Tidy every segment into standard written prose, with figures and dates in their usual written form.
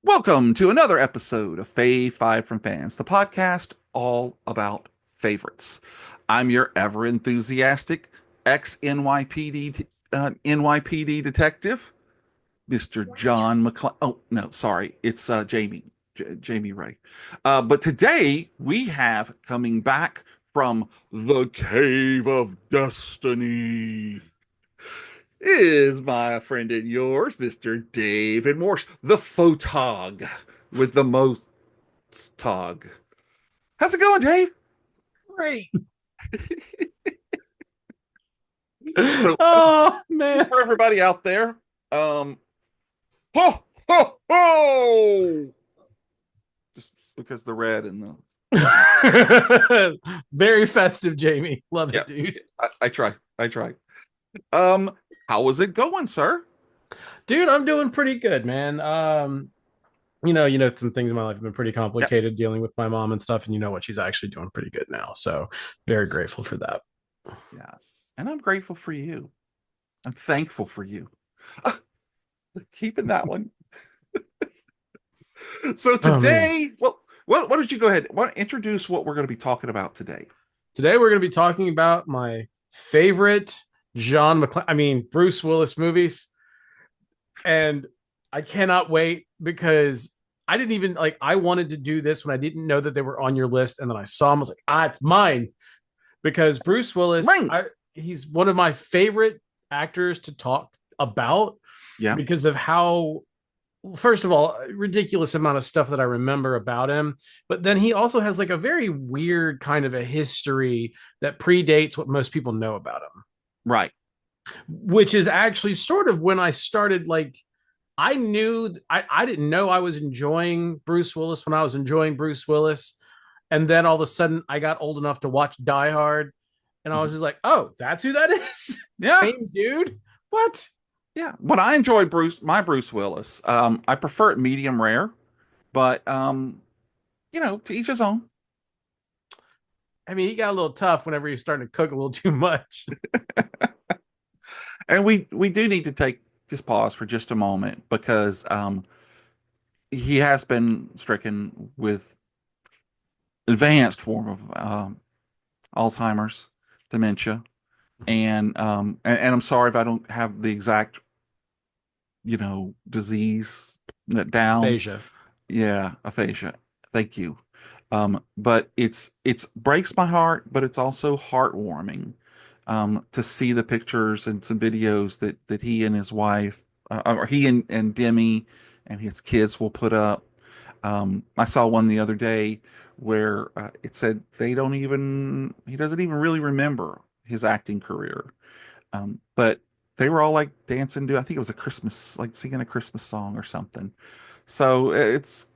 Welcome to another episode of Fave 5 from Fans, the podcast all about favorites. I'm your ever enthusiastic ex-NYPD NYPD detective, Mr. John McClane. Oh, no, sorry. It's Jamie Ray. But today we have coming back from the Cave of Destiny is my friend and yours, Mr. David Morse, the photog with the most tog. How's it going, Dave? Great. So, Oh man. just for everybody out there, ho, ho, ho! Just because the red and the. Very festive, Jamie. Love Yeah, it, dude. I try. I try. Um, how is it going, sir? Dude, I'm doing pretty good, man. Some things in my life have been pretty Yeah, complicated dealing with my mom and stuff, and you know what, she's actually doing pretty good now. So very yes, grateful for that. yes. And I'm grateful for you. I'm thankful for you. Uh, Keeping that one. So Oh man. today, well, what did you go ahead? What introduce what we're going to be talking about today? Today we're gonna be talking about my favorite Bruce Willis movies. And I cannot wait because I didn't even I wanted to do this when I didn't know that they were on your list, and then I saw them. I was like, it's mine because Bruce Willis, Mine. he's one of my favorite actors to talk about Yeah. because of how, first of all, ridiculous amount of stuff that I remember about him, but then he also has like a very weird kind of a history that predates what most people know about him, Right. which is actually sort of when I started I didn't know I was enjoying Bruce Willis when I was enjoying Bruce Willis. And then all of a sudden I got old enough to watch Die Hard. And I was Mhm. just like, oh, that's who that is? Yeah. Same dude? What? Yeah. When I enjoy my Bruce Willis, I prefer it medium rare, but to each his own. I mean, he got a little tough whenever he was starting to cook a little too much. And we do need to take just pause for just a moment because he has been stricken with advanced form of Alzheimer's, dementia, and I'm sorry if I don't have the exact disease down. Aphasia. Yeah, aphasia. Thank you. But it's breaks my heart, but it's also heartwarming to see the pictures and some videos that he and his wife, or he and Demi and his kids will put up. I saw one the other day where it said he doesn't even really remember his acting career. But they were all like dancing to, I think it was a Christmas, like singing a Christmas song or something. So it's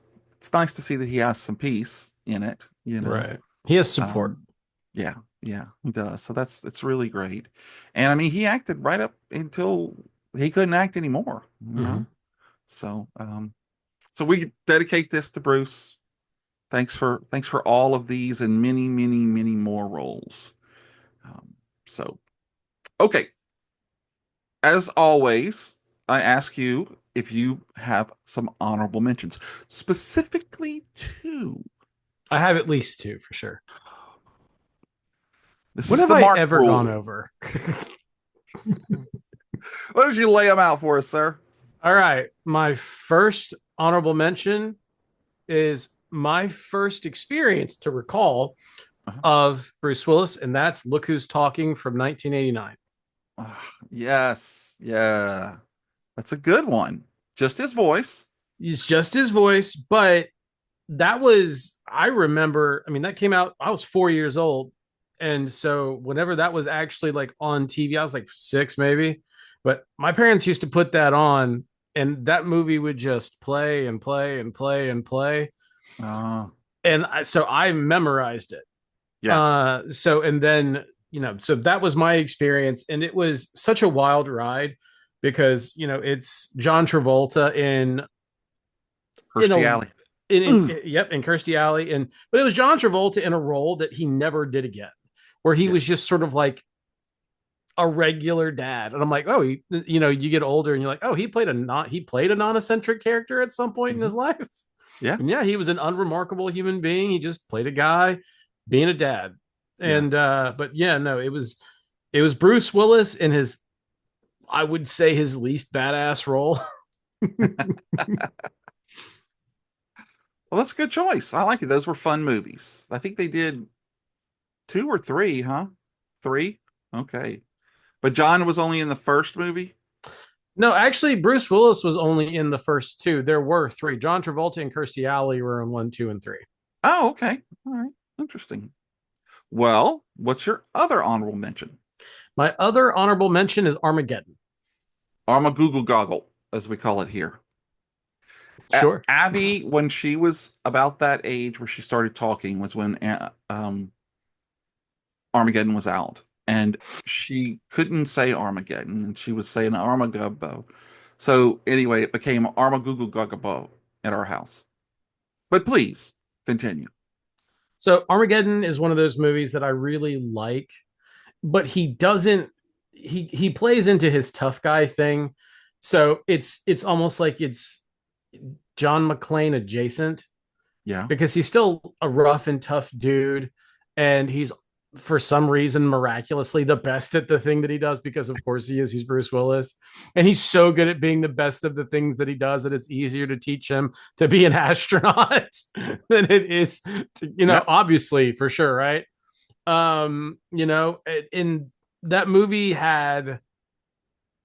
nice to see that he has some peace in it. Right. He has support. Um, yeah, yeah, he does. So it's really great. And I mean, he acted right up until he couldn't act anymore, you Mm-hmm. know. So so we dedicate this to Bruce. Thanks for all of these and many, many, many more roles. So okay, as always, I ask you if you have some honorable mentions, specifically two. I have at least two for sure. This When is have the I Mark ever gone rule. over? Why don't you lay them out for us, sir? All right. My first honorable mention is my first experience to recall Uh-huh. of Bruce Willis, and that's Look Who's Talking from 1989. Yes, yeah, that's a good one. Just his voice. It's just his voice, but I remember, I mean, that came out, I was 4 years old. And so whenever that was actually like on TV, I was like six maybe. But my parents used to put that on, and that movie would just play and play and play and play. Uh, So I memorized it. yeah, And then, so that was my experience. And it was such a wild ride because, it's John Travolta in Kirstie a Alley. yep, in Kirstie Alley, but it was John Travolta in a role that he never did again, where he Yeah, was just sort of like a regular dad. And I'm like, oh, you get older and you're like, oh, he played a non-eccentric character at some point in Mhm. his life. Yeah. And yeah, he was an unremarkable human being. He just played a guy being a dad. Yeah. And but yeah, no, it was Bruce Willis in his, I would say, his least badass role. Well, that's a good choice. I like it. Those were fun movies. I think they did two or three, huh? Three? Okay. But John was only in the first movie? No, actually, Bruce Willis was only in the first two. There were three. John Travolta and Kirstie Alley were in one, two, and three. Oh, okay. All right. Interesting. Well, what's your other honorable mention? My other honorable mention is Armageddon. Armagoogle Goggle, as we call it here. Sure. Abby, when she was about that age where she started talking, was when Armageddon was out. And she couldn't say Armageddon, and she was saying Armagubbo. So anyway, it became Armagoogle Gogglebo at our house. But please continue. So Armageddon is one of those movies that I really like, but he doesn't he plays into his tough guy thing. So it's almost like it's John McClane adjacent Yeah. because he's still a rough and tough dude, and he's for some reason miraculously the best at the thing that he does because of course he is. He's Bruce Willis, and he's so good at being the best of the things that he does that it's easier to teach him to be an astronaut than it is to, Yep. obviously, for sure, right? In that movie had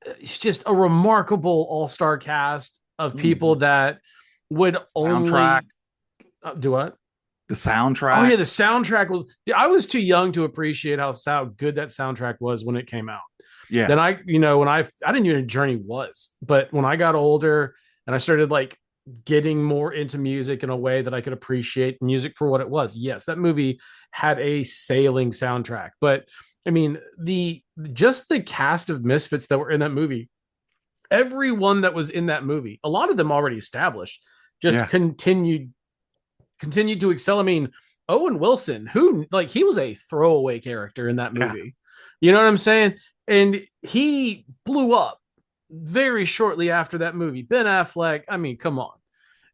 it's just a remarkable all-star cast of people Mhm. that would Soundtrack. only do what? The Oh yeah, soundtrack. the soundtrack was. I was too young to appreciate how good that soundtrack was when it came out. Yeah. Then when I didn't even know Journey was, but when I got older and I started like getting more into music in a way that I could appreciate music for what it was. Yes, that movie had a sailing soundtrack, but I mean the cast of misfits that were in that movie, everyone that was in that movie, a lot of them already established, just Yeah. continued to excel. I mean, Owen Wilson, who like he was a throwaway character in that Yeah. movie. You know what I'm saying? And he blew up very shortly after that movie. Ben Affleck, I mean, come on.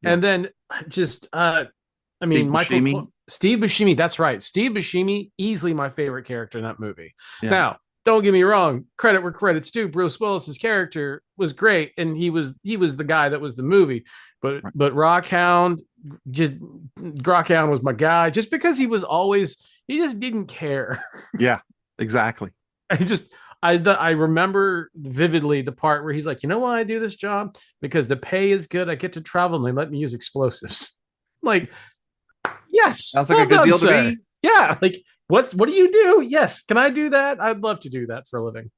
Yeah. And then just I mean, Steve Buscemi. Steve Buscemi, that's right. Steve Buscemi, easily my favorite character in that movie. Yeah. Now, don't get me wrong, credit where credit's due. Bruce Willis's character was great, and he was the guy that was the movie. But Right. but just Rockhound was my guy, just because he just didn't care. Yeah. Exactly. I just I remember vividly the part where he's like, you know why I do this job? Because the pay is good. I get to travel and they let me use explosives. Like, yes, Sounds like a well good done, deal to sir. me. Yeah, like what do you do? Yes, can I do that? I'd love to do that for a living.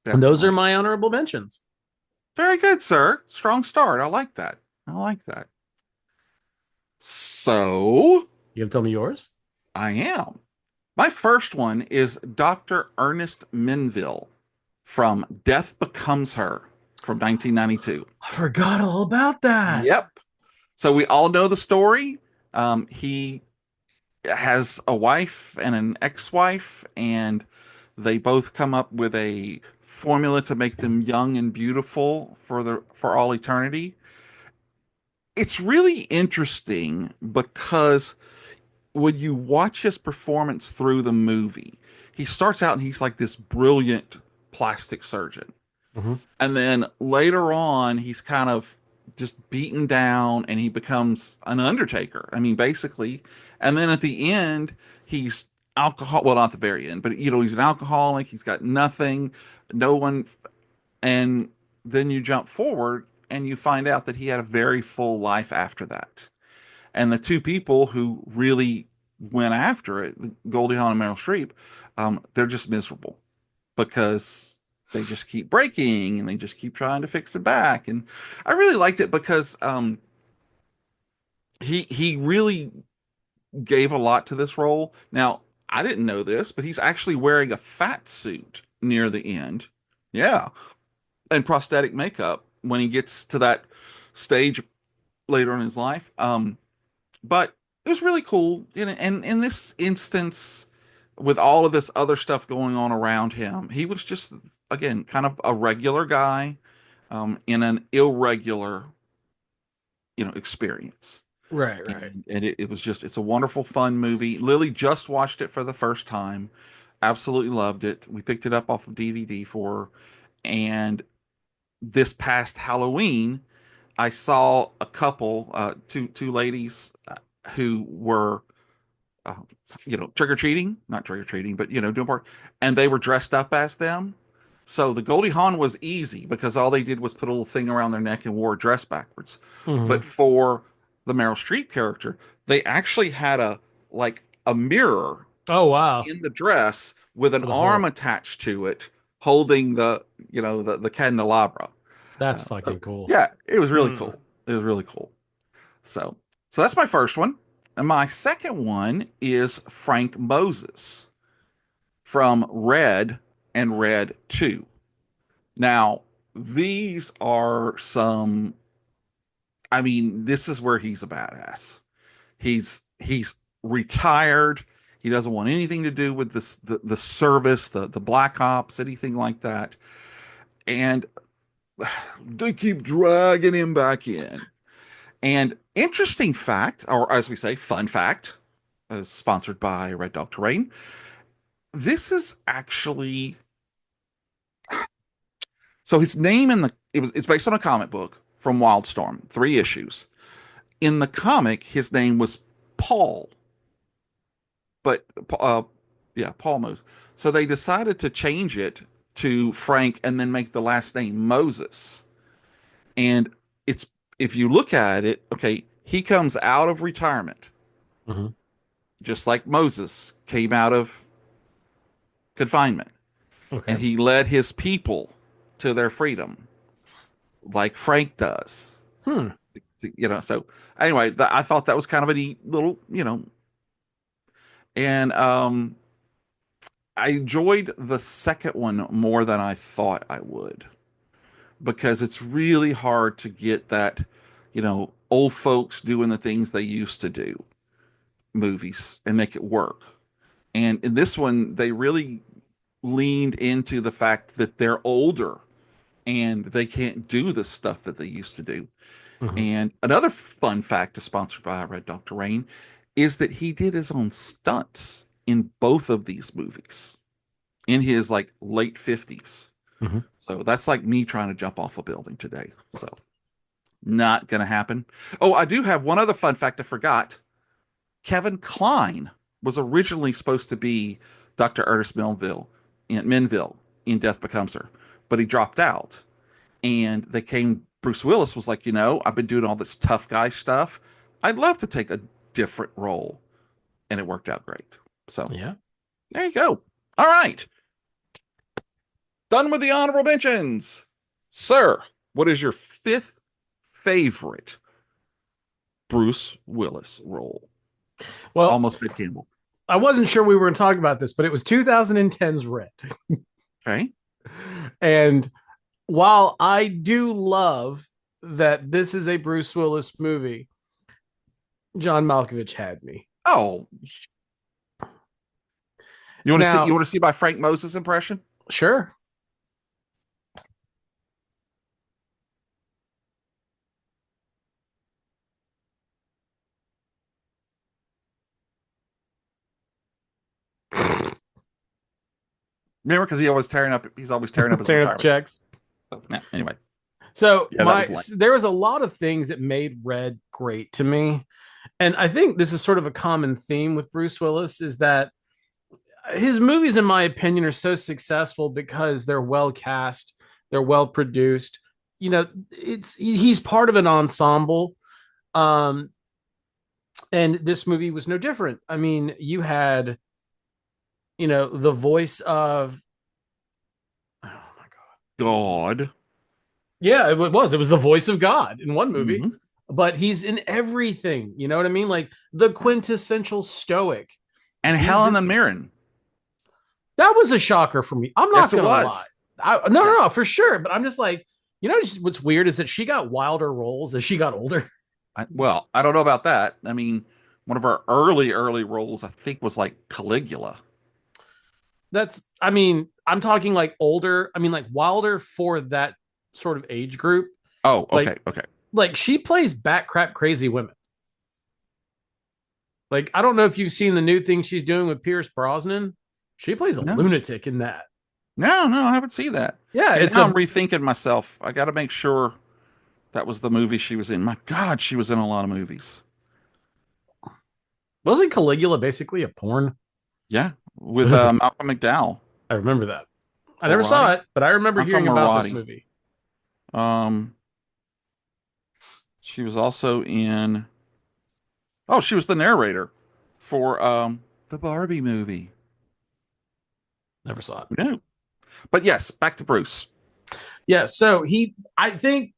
And those are Definitely. my honorable mentions. Very good, sir. Strong start. I like that. I like that. So You gonna tell me yours? I am. My first one is Dr. Ernest Menville from Death Becomes Her from 1992. I forgot all about that. Yep. So we all know the story. He has a wife and an ex-wife, and they both come up with a formula to make them young and beautiful for all eternity. It's really interesting because when you watch his performance through the movie, he starts out and he's like this brilliant plastic surgeon. Mhm. And then later on, he's kind of just beaten down and he becomes an undertaker. I mean, basically. And then at the end, he's alcohol. Well, not the very end, but he's an alcoholic. He's got nothing, no one. And then you jump forward and you find out that he had a very full life after that. And the two people who really went after it, Goldie Hawn and Meryl Streep, they're just miserable because they just keep breaking and they just keep trying to fix it back. And I really liked it because he really gave a lot to this role. Now, I didn't know this, but he's actually wearing a fat suit near the end. Yeah. And prosthetic makeup when he gets to that stage later in his life. But it was really cool. And in this instance, with all of this other stuff going on around him, he was just, again, kind of a regular guy in an irregular, experience. Right, right. And it was just, it's a wonderful, fun movie. Lily just watched it for the first time. Absolutely loved it. We picked it up off of DVD for her. And this past Halloween, I saw a couple, two ladies who were uh, trick or treating, not trick or treating, but doing part, and they were dressed up as them. So the Goldie Hawn was easy because all they did was put a little thing around their neck and wore a dress backwards. But Hmm. for the Meryl Streep character, they actually had a mirror Oh wow, in the dress with an for the arm hole. attached to it, holding the candelabra. That's So fucking cool. yeah, it was really Hmm. cool. It was really cool. So, so that's my first one. And my second one is Frank Moses from Red and Red 2. Now, these are some, I mean, this is where he's a badass. He's retired. He doesn't want anything to do with the service, the black ops, anything like that. And they keep dragging him back in. And interesting fact, or as we say, fun fact, sponsored by Red Dog Terrain. This is actually so his name it's based on a comic book from Wildstorm, 3 issues. In the comic, his name was Paul, but yeah, Paul Moses. So they decided to change it to Frank and then make the last name Moses. And it's if you look at it, okay, he comes out of retirement Hmm. just like Moses came out of confinement, and Okay. he led his people to their freedom, like Frank does. Hmm. So anyway, I thought that was kind of a neat little, and I enjoyed the second one more than I thought I would because it's really hard to get that, old folks doing the things they used to do movies and make it work. And in this one, they really leaned into the fact that they're older and they can't do the stuff that they used to do. Hmm. And another fun fact is sponsored by Red Dr. Rain is that he did his own stunts in both of these movies in his like late 50s. Hmm. So that's like me trying to jump off a building today. So not going to happen. Oh, I do have one other fun fact I forgot. Kevin Kline was originally supposed to be Dr. Ernest Menville in Death Becomes Her, but he dropped out. And Bruce Willis was like, I've been doing all this tough guy stuff. I'd love to take a different role. And it worked out great. So Yeah. there you go. All right. Done with the honorable mentions. Sir, what is your fifth favorite Bruce Willis role? Well, Almost said Campbell. I wasn't sure we were going to talk about this, but it was 2010's Red. Okay. And while I do love that this is a Bruce Willis movie, John Malkovich had me. Oh, you want to see? You Now, want to see my Frank Moses impression? sure. Remember, because he's always tearing up his Tearing up the retirement. checks. So, yeah, anyway, So yeah, that was lame. there was a lot of things that made Red great to me. And I think this is sort of a common theme with Bruce Willis is that his movies, in my opinion, are so successful because they're well cast, they're well produced. He's part of an ensemble. Um, and this movie was no different. I mean, you had, the voice of oh my god. God. Yeah, it was. It was the voice of God in one movie, Mm-hmm. but he's in everything. You know what I mean? Like the quintessential stoic. And He's Helen in, and Mirren. that was a shocker for me. I'm not Yes, it gonna lie. was. No, Yeah. no, no, for sure. But I'm just like, what's weird is that she got wilder roles as she got older. Well, I don't know about that. I mean, one of our early roles, I think, was like Caligula. That's, I mean, I'm talking like older. I mean, like Wilder for that sort of age group. Oh, okay, Like, okay. like she plays bat crap crazy women. Like, I don't know if you've seen the new thing she's doing with Pierce Brosnan. She plays a No, lunatic in that. no, I haven't seen that. Yeah, And it's now I'm a rethinking myself. I got to make sure that was the movie she was in. My God, she was in a lot of movies. wasn't Caligula basically a porn? Yeah, with Ugh, Malcolm McDowell I remember that. I or never saw Roddy. it, but I remember Malcolm hearing or about this Roddy. movie. Um, she was also in. Oh, she was the narrator for the Barbie movie. Never saw it. No, but yes, back to Bruce. Yeah, so I think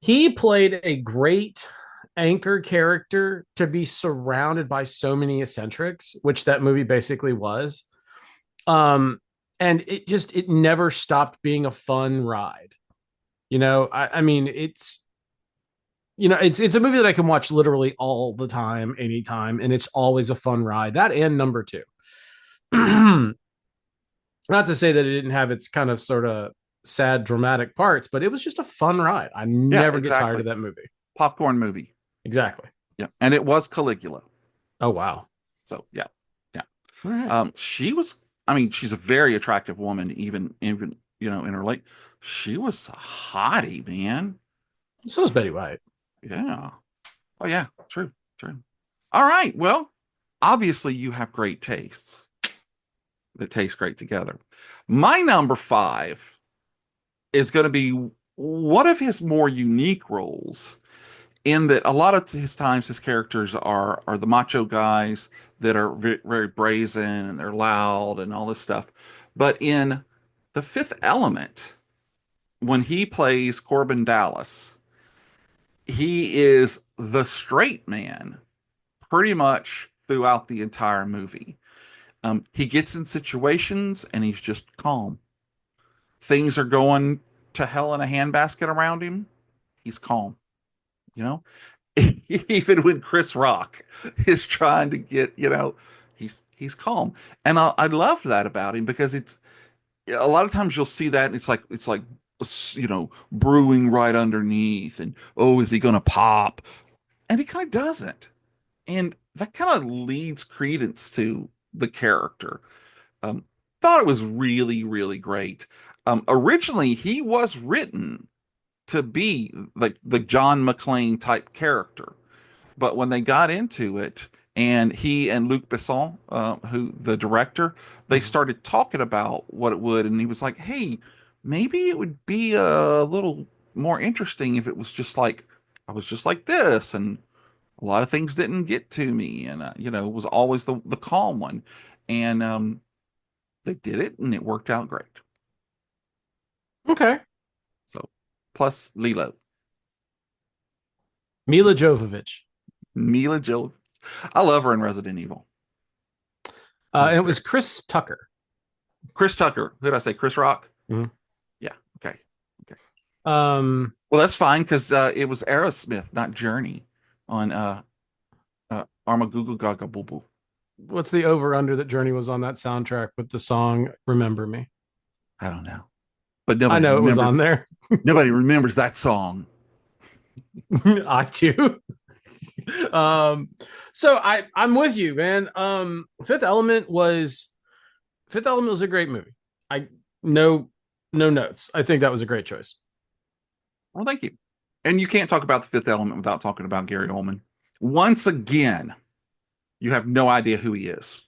he played a great anchor character to be surrounded by so many eccentrics, which that movie basically was. Um, and it never stopped being a fun ride. I mean, it's a movie that I can watch literally all the time, anytime, and it's always a fun ride. That and number two. Not to say that it didn't have its kind of sort of sad, dramatic parts, but it was just a fun ride. I Yeah, never get tired exactly. of that movie. Popcorn movie. Exactly. Yeah, and it was Caligula. Oh wow. So yeah, yeah. All right. She was. I mean, she's a very attractive woman, even in her late. She was a hottie, man. So is Betty White. Yeah. Oh yeah, true, true. All right. Well, obviously you have great tastes that taste great together. My number five is going to be one of his more unique roles in that a lot of his times his characters are the macho guys that are very, very brazen and they're loud and all this stuff. But in The Fifth Element, when he plays Corbin Dallas, he is the straight man pretty much throughout the entire movie. He gets in situations and he's just calm. Things are going to hell in a handbasket around him. He's calm, you know? Even when Chris Rock is trying to get, he's calm. And I love that about him because it's a lot of times you'll see that and it's like brewing right underneath and oh, is he gonna pop? And he kind of doesn't. And that kind of leads credence to the character. Um, Thought it was really, really great. Originally, he was written to be like the John McClane type character, but when they got into it, and he and Luc Besson, who the director, they Mhm. started talking about what it would, and he was like, "Hey, maybe it would be a little more interesting if it was just like I was just like this, and a lot of things didn't get to me, and it was always the calm one." And they did it, and it worked out great. Okay. So, plus Lilo, Mila Jovovich. Mila Jill, I love her in Resident Evil. And it was Chris Tucker. Chris Tucker. Who did I say? Chris Rock? Mhm. Yeah. Okay. Okay. Um, Well, that's fine because it was Aerosmith, not Journey, on Armagugu Gaga Boo Boo. what's the over under that Journey was on that soundtrack with the song "Remember Me"? I don't know, but I nobody know it was on remembers. there. Nobody remembers that song. I do. um, so I'm with you, man. Fifth Element was a great movie. I no no notes. I think that was a great choice. Well, thank you. And you can't talk about the Fifth Element without talking about Gary Oldman. Once again, you have no idea who he is.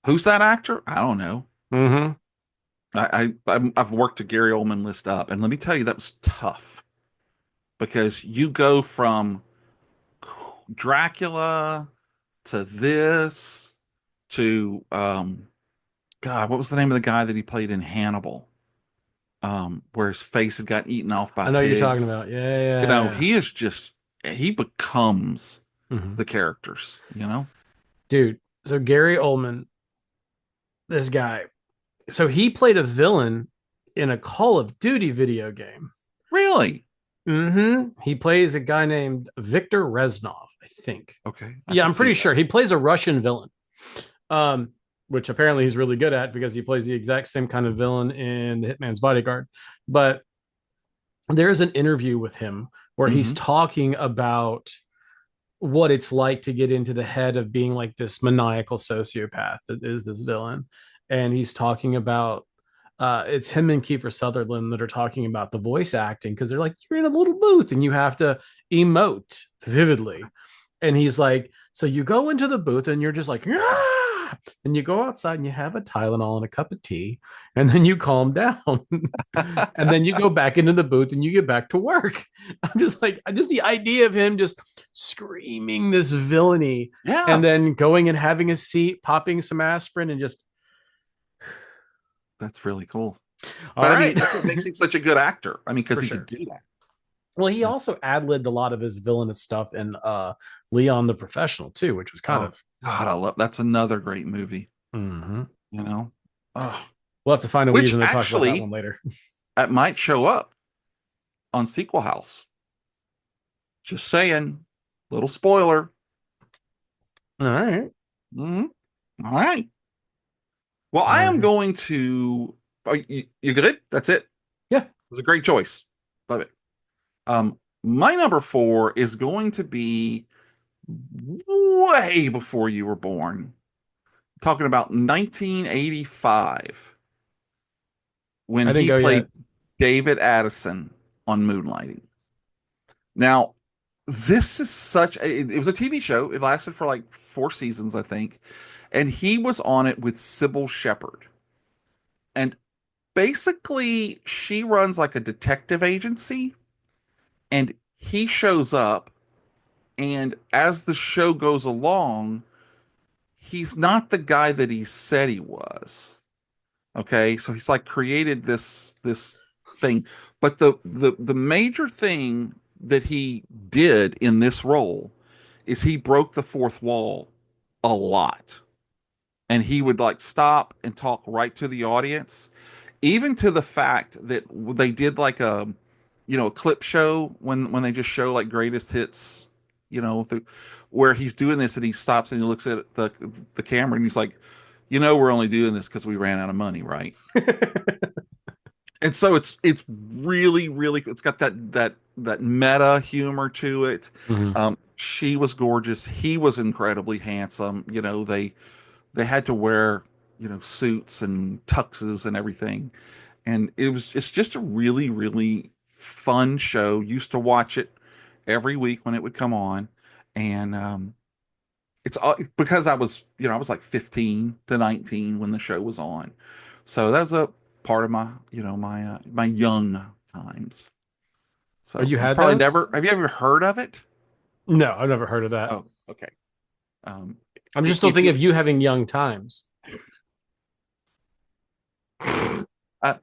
Who's that actor? I don't know. Mm-hmm. I've worked a Gary Oldman list up, and let me tell you, that was tough because you go from Dracula to this to God, what was the name of the guy that he played in Hannibal? Where his face had got eaten off by I know what you're talking pigs. about. Yeah. He is just he becomes Mm-hmm. the characters. Dude. So Gary Oldman, this guy. So he played a villain in a Call of Duty video game. Really? He plays a guy named Victor Reznov, I think. Okay, I Yeah, could I'm see pretty that. sure he plays a Russian villain. Um, which apparently he's really good at because he plays the exact same kind of villain in The Hitman's Bodyguard. But there's an interview with him where he's Mm-hmm. talking about what it's like to get into the head of being like this maniacal sociopath that is this villain. And he's talking about it's him and Kiefer Sutherland that are talking about the voice acting because they're like, you're in a little booth and you have to emote vividly. And he's like, so you go into the booth and you're just like, ah! And you go outside and you have a Tylenol and a cup of tea, and then you calm down. And then you go back into the booth and you get back to work. I'm just like, just the idea of him just screaming this villainy and Yeah, then going and having a seat, popping some aspirin, and just, that's really cool. all But I mean, right. that's what makes him such a good actor. I mean, because For he could sure. do that. Well, he Yeah. also ad-libbed a lot of his villainous stuff in Leon the Professional too, which was kind Oh of. God, I love that's another great movie. Mm-hmm. You know, oh, We'll have to find a which reason to talk about that one actually later. it might show up on Sequel House. Just saying, little spoiler. All right. Mhm. All right. Well, All I am right. going to. Oh, you good? That's it. It Yeah. was a great choice. Love it. My number four is going to be way before you were born. Talking about 1985 when I didn't he go yet. played David Addison on Moonlighting. Now, this is it was a TV show. It lasted for like 4 seasons, I think. And he was on it with Sybil Shepherd. And basically, she runs like a detective agency, and he shows up. And as the show goes along, he's not the guy that he said he was. Okay, so he's like created this thing, but the major thing that he did in this role is he broke the fourth wall a lot, and he would like stop and talk right to the audience, even to the fact that they did like a clip show when they just show like greatest hits, through, where he's doing this and he stops and he looks at the camera and he's like, we're only doing this because we ran out of money, right? And so it's really really, it's got that meta humor to it. Mm-hmm. She was gorgeous, he was incredibly handsome. They had to wear suits and tuxes and everything, and it's just a really really fun show. Used to watch it every week when it would come on. And it's all because I was like 15 to 19 when the show was on, so that's a part of my young times. Oh, So you you had probably those? never have you ever heard of it? No, I've never heard of that. Oh, okay. um I'm just still if thinking you of you having young times.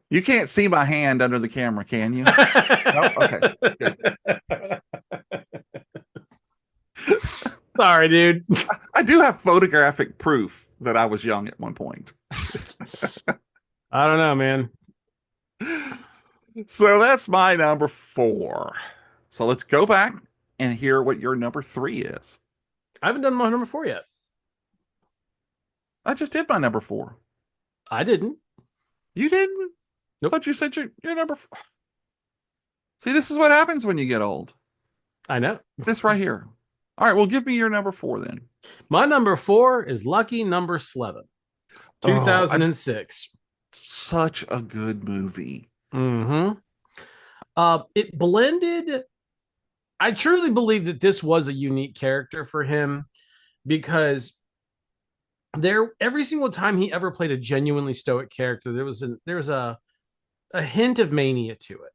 you can't see my hand under the camera, can you? No, okay, good. Sorry, dude. I do have photographic proof that I was young at one point. I don't know, man. So that's my number four. So let's go back and hear what your number three is. I haven't done my number four yet. I just did my number four. I didn't. You didn't? I Nope. thought you said your number four. See, this is what happens when you get old. I know. This right here. All right, well, give me your number four then. My number four is Lucky Number 11, Oh, 2006. such a good movie. Mm-hmm. It blended. I truly believe that this was a unique character for him because every single time he ever played a genuinely stoic character, there was a hint of mania to it.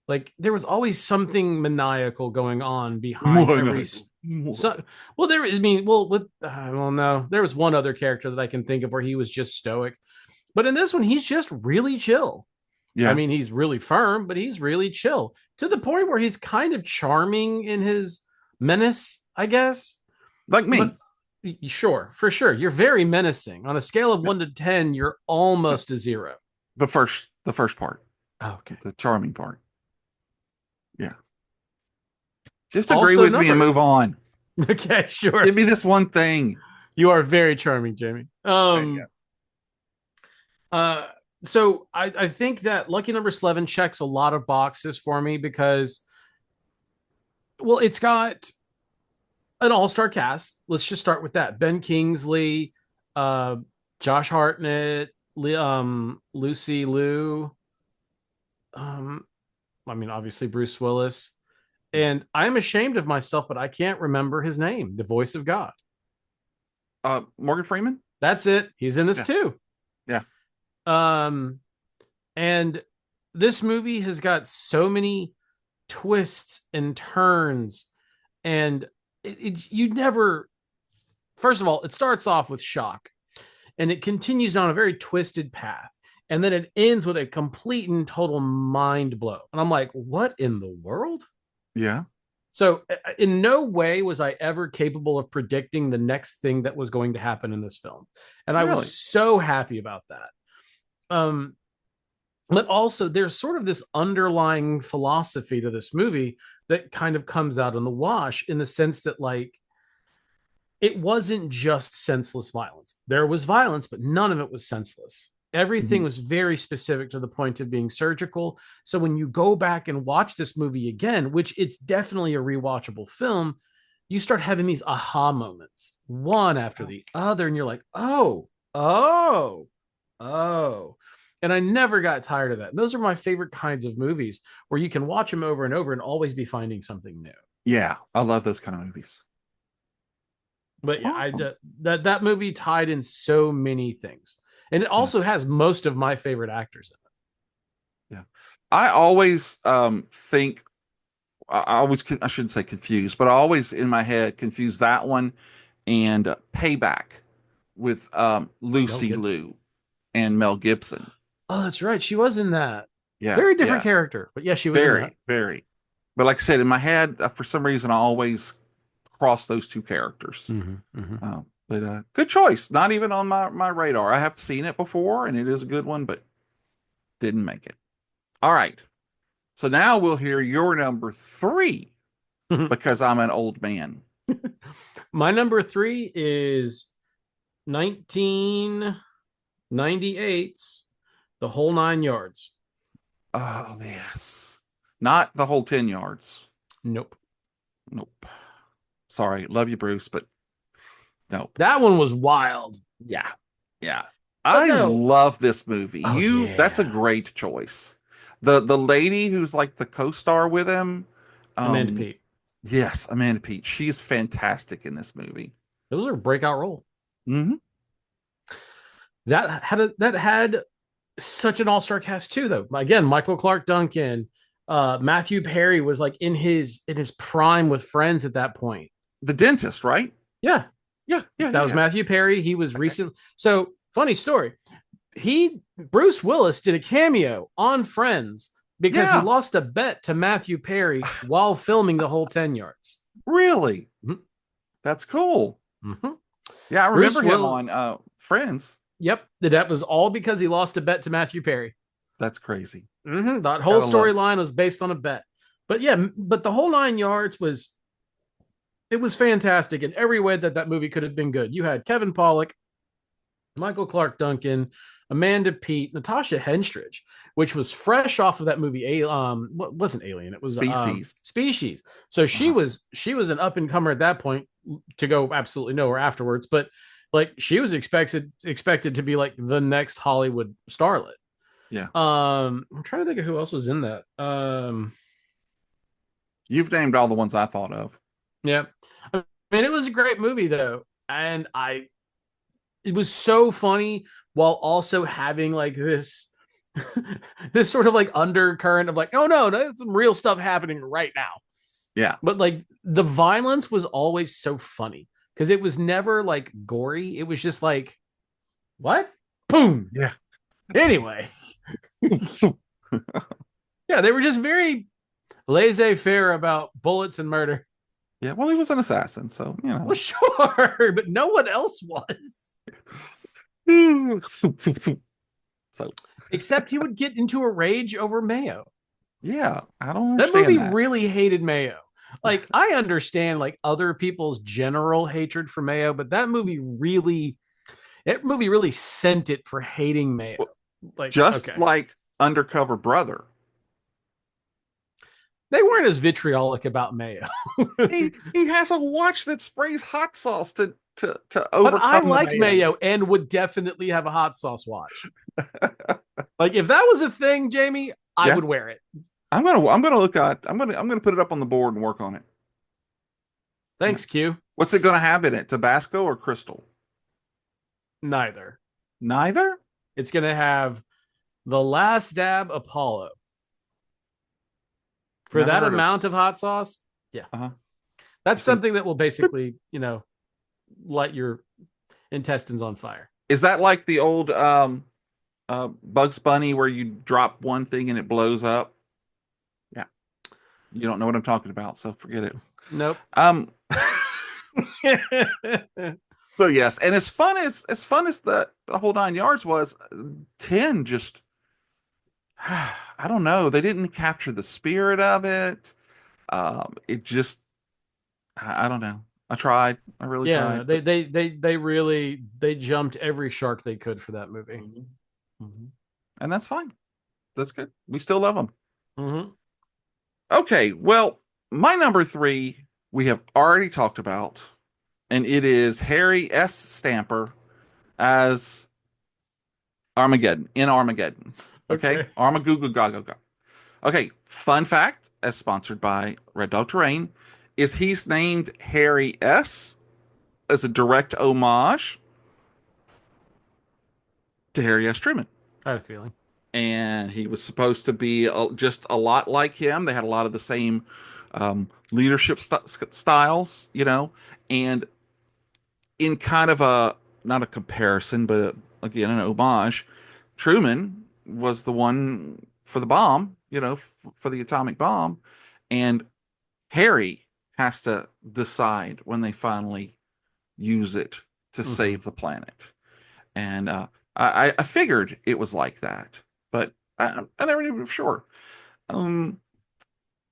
Like there was always something maniacal going on behind Why every. not? More. So, well, there. I mean, well, well, no, there was one other character that I can think of where he was just stoic, but in this one, he's just really chill. I Yeah, mean, he's really firm, but he's really chill to the point where he's kind of charming in his menace, I guess. like But me. sure, for sure, you're very menacing. On a scale of 1 to 10, you're almost a zero. The first part, Okay. the charming part. Yeah. Just agree Also with me and number. move on. Okay, sure. Give me this one thing. You are very charming, Jamie. Yeah. Uh, so I think that Lucky Number 11 checks a lot of boxes for me because, well, it's got an all-star cast. Let's just start with that. Ben Kingsley, uh, Josh Hartnett, Lucy Liu, um, I mean, obviously Bruce Willis. And I'm ashamed of myself, but I can't remember his name, the voice of God. Morgan Freeman. That's it. He's in this Yeah. too. Yeah. Um, and this movie has got so many twists and turns, and you never. First of all, it starts off with shock, and it continues down a very twisted path, and then it ends with a complete and total mind blow. And I'm like, what in the world? Yeah. So, in no way was I ever capable of predicting the next thing that was going to happen in this film, and I was Really. so happy about that. Um, but also there's sort of this underlying philosophy to this movie that kind of comes out in the wash, in the sense that, like, it wasn't just senseless violence. There was violence, but none of it was senseless. Everything Mhm. was very specific to the point of being surgical. So when you go back and watch this movie again, which it's definitely a rewatchable film, you start having these aha moments, one after the other, and you're like, oh, oh, oh. And I never got tired of that. Those are my favorite kinds of movies, where you can watch them over and over and always be finding something new. Yeah, I love those kind of movies. But yeah, Awesome. that movie tied in so many things, and it Yeah. also has most of my favorite actors in Yeah. I always think I always I shouldn't say confused, but I always in my head confuse that one and Payback with it. Mel Lucy Gibson. Liu and Mel Gibson. Oh, that's right. She was in that. Yeah, Very different yeah, character, but yeah, she was in that. very, very. But like I said, in my head, for some reason, I always cross those two characters. Mm-hmm. But good choice. Not even on my radar. I have seen it before, and it is a good one, but didn't make it. All right. So now we'll hear your number three Mm-hmm. because I'm an old man. My number three is 1998's The Whole Nine Yards. Oh, yes. Not the whole 10 yards. Nope. Nope. Sorry. Love you, Bruce, but nope. That one was wild. Yeah. Yeah. But I no. love this movie. Oh, That's a yeah. great choice. The lady who's like the co-star with him, Amanda um, Peet. yes, Amanda Peet. She is fantastic in this movie. Those are a breakout role. Hmm. That had such an all-star cast too, though. Again, Michael Clark Duncan, Matthew Perry was like in his prime with Friends at that point. The dentist, right? Yeah, Yeah, yeah, that yeah, was yeah. Matthew Perry. He was Okay. recent. So funny story. Bruce Willis did a cameo on Friends because he Yeah, lost a bet to Matthew Perry while filming The Whole 10 Yards. really. Mm-hmm. That's cool. Mm-hmm. Yeah, I Bruce remember him Will. on Friends. Yep, that was all because he lost a bet to Matthew Perry. That's crazy. Mm-hmm. That whole Gotta love it. storyline was based on a bet. But yeah, but the whole 9 yards was fantastic in every way that movie could have been good. You had Kevin Pollak, Michael Clark Duncan, Amanda Peet, Natasha Henstridge, which was fresh off of that movie. What wasn't Alien? It was Species. Species. So she Uh-huh. was an up and comer at that point, to go absolutely nowhere afterwards. But like, she was expected to be like the next Hollywood starlet. Yeah. I'm trying to think of who else was in that. You've named all the ones I thought of. Yeah, I mean, it was a great movie though, and it was so funny while also having like this this sort of like undercurrent of like, oh no, there's some real stuff happening right now. Yeah. But like, the violence was always so funny because it was never like gory. It was just like, what? Boom. Yeah. Anyway, yeah, they were just very laissez-faire about bullets and murder. Yeah. Well, he was an assassin, so Well, sure, but no one else was. So Except he would get into a rage over mayo. yeah, I don't That understand movie that. really hated mayo. like I understand like other people's general hatred for mayo, but that movie really sent it for hating mayo. Well, Like, just okay. like Undercover Brother. They weren't as vitriolic about mayo. He has a watch that sprays hot sauce to But I overcome the like mayo. mayo and would definitely have a hot sauce watch. Like if that was a thing, Jamie, I Yeah, would wear it. I'm gonna put it up on the board and work on it. Yeah. Thanks, Q. What's it gonna have in it? Tabasco or Crystal? Neither. Neither? It's gonna have the last dab Apollo. For Never that heard of. amount of hot sauce, yeah. Uh-huh. I That's think something that will basically, light your intestines on fire. is that like the old Bugs Bunny where you drop one thing and it blows up? Yeah. You don't know what I'm talking about, so forget it. Nope. Um so yes, and as fun as the whole 9 yards was, 10 just I don't know. They didn't capture the spirit of it. It just I don't know. I tried. I really Yeah, no, tried, they but they they they really they jumped every shark they could for that movie. Mhm. Mhm. And that's fine. That's good. We still love them. Mm-hmm. Okay, well, my number three we have already talked about, and it is Harry S. Stamper as Armageddon in Armageddon. Okay, Okay. Armagooga Gaga. Okay, fun fact, as sponsored by Red Dog Terrain, is he's named Harry S. as a direct homage to Harry S. Truman. I had a feeling. And he was supposed to be just a lot like him. They had a lot of the same leadership styles, and in kind of a not a comparison, but again an homage. Truman was the one for the bomb, for the atomic bomb, and Harry has to decide when they finally use it to Mm-hmm. save the planet. And I figured it was like that, but I never knew for sure. Um,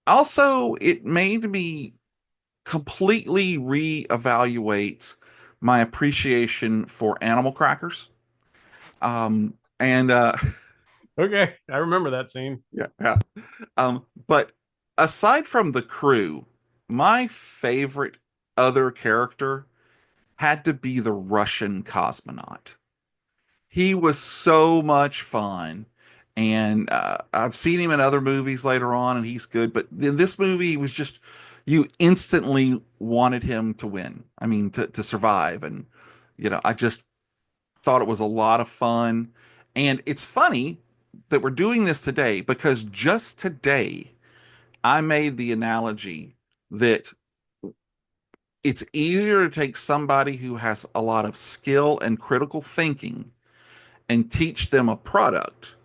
Also, it made me completely reevaluate my appreciation for animal crackers. And Okay, I remember that scene. yeah, yeah. But aside from the crew, my favorite other character had to be the Russian cosmonaut. He was so much fun. And I've seen him in other movies later on, and he's good. But in this movie, he was just, you instantly wanted him to win. I mean, to survive. And, I just thought it was a lot of fun. And it's funny that we're doing this today because just today, I made the analogy that it's easier to take somebody who has a lot of skill and critical thinking and teach them a product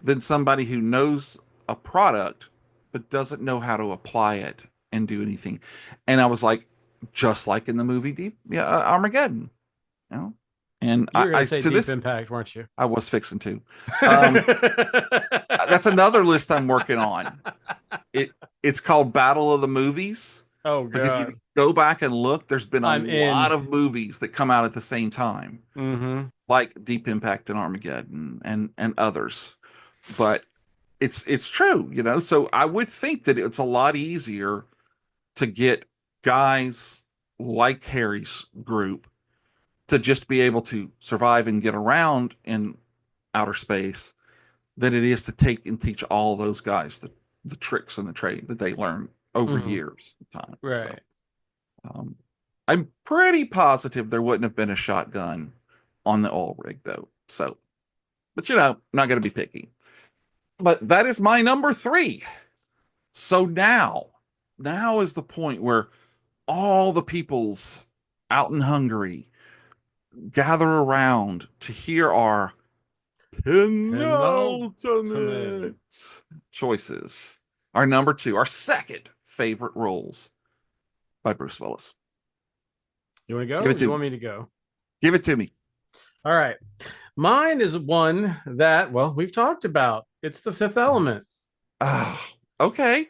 than somebody who knows a product but doesn't know how to apply it and do anything. And I was like, just like in the movie Armageddon, you know. And You were going to say to Deep this Impact, weren't you? I was fixing to. Um, that's another list I'm working on. It's called Battle of the Movies Oh because you God, go back and look. There's been a I'm lot in. of movies that come out at the same time, Mm-hmm. like Deep Impact and Armageddon and others. But it's true, So I would think that it's a lot easier to get guys like Harry's group to just be able to survive and get around in outer space than it is to take and teach all those guys the tricks and the trade that they learn over Mm-hmm. years of time. So Right. um, I'm pretty positive there wouldn't have been a shotgun on the oil rig though. So, but I'm not going to be picky. But that is my number three. So now is the point where all the peoples out in Hungary gather around to hear our penultimate Penultimate. choices. Our number two, our second favorite roles by Bruce Willis. You want to go Give or it do you to me. want me to go? Give it to me. All right. Mine is one that, well, we've talked about. It's the fifth element. Ah, okay.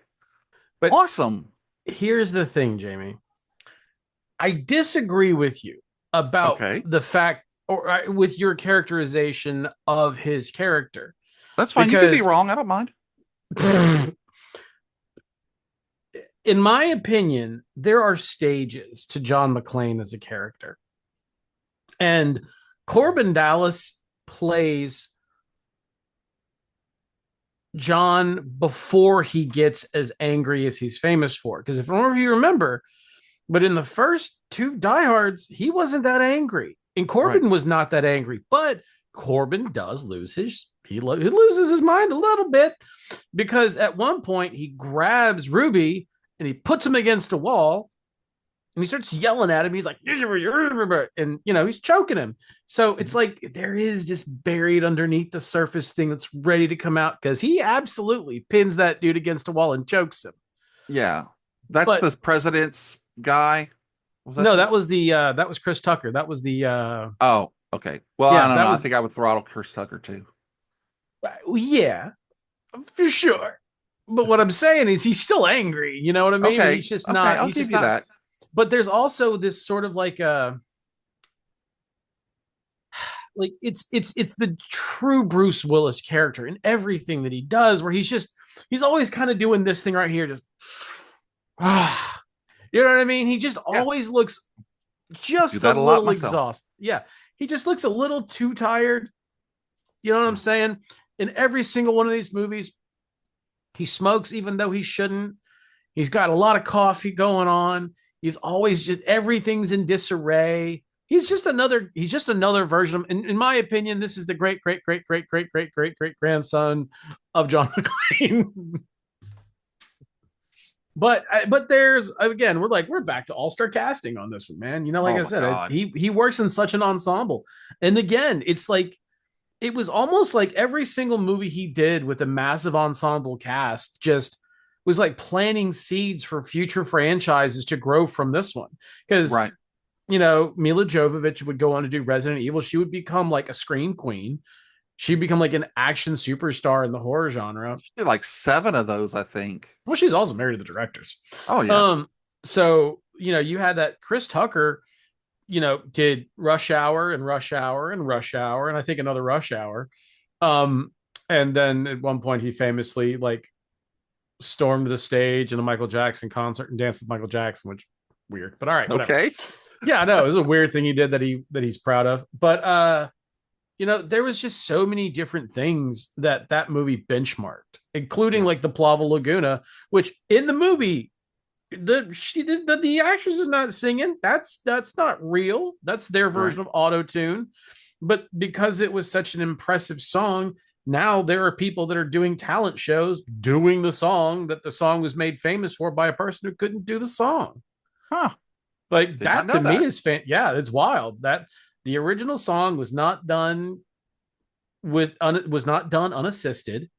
But Awesome. here's the thing, Jamie. I disagree with you about Okay, the fact or with your characterization of his character that's fine. You can be because wrong. I don't mind. in my opinion, there are stages to John McClane as a character. And Corbin Dallas plays John before he gets as angry as he's famous for. Because if one of you remember, but in the first two diehards, he wasn't that angry. And Right. Corbin was not that angry. But Corbin does lose he loses his mind a little bit because at one point he grabs Ruby and he puts him against a wall and he starts yelling at him. He's like, and he's choking him. So it's like there is this buried underneath the surface thing that's ready to come out because he absolutely pins that dude against a wall and chokes him. Yeah. That's But the president's guy. Was that no, the? that was Chris Tucker. That was the Oh, okay. Well, I yeah, don't that know. I was think I would throttle Chris Tucker too. yeah, for sure. But what I'm saying is he's still angry. You know what I mean? But Okay. he's just Okay. not. I'll He's give just you not. that. But there's also this sort of like it's the true Bruce Willis character in everything that he does, where he's always kind of doing this thing right here, just you know what I mean? He just Yeah. always looks Do just a that a lot little myself. exhausted. Yeah, he just looks a little too tired. You know what I'm Yeah. saying? In every single one of these movies, he smokes even though he shouldn't. He's got a lot of coffee going on. He's always just everything's in disarray. He's just another version of, in my opinion, this is the great, great, great, great, great, great, great, great grandson of John McClane. But there's again, we're back to all-star casting on this one, man. Like Oh I my said, it's God. he works in such an ensemble. And again, it's like it was almost like every single movie he did with a massive ensemble cast just was like planting seeds for future franchises to grow from this one. Because, Right. Mila Jovovich would go on to do Resident Evil. She would become like a scream queen. She'd become like an action superstar in the horror genre. She did like 7 of those, I think. Well, she's also married to the directors. Oh yeah. So, you had that Chris Tucker, did Rush Hour and Rush Hour and Rush Hour, and I think another Rush Hour. Um, and then at one point he famously like stormed the stage in a Michael Jackson concert and danced with Michael Jackson, which weird, but all right, whatever. Okay. Yeah, no, it was a weird thing he did that he's proud of. But there was just so many different things that movie benchmarked, including Yeah. like the Plava Laguna, which in the movie the actress is not singing. That's not real. That's their Right. version of auto tune. But because it was such an impressive song, now there are people that are doing talent shows doing the song that the song was made famous for by a person who couldn't do the song. Huh. Like Did not that to know me that. is yeah, it's wild that the original song was not done unassisted,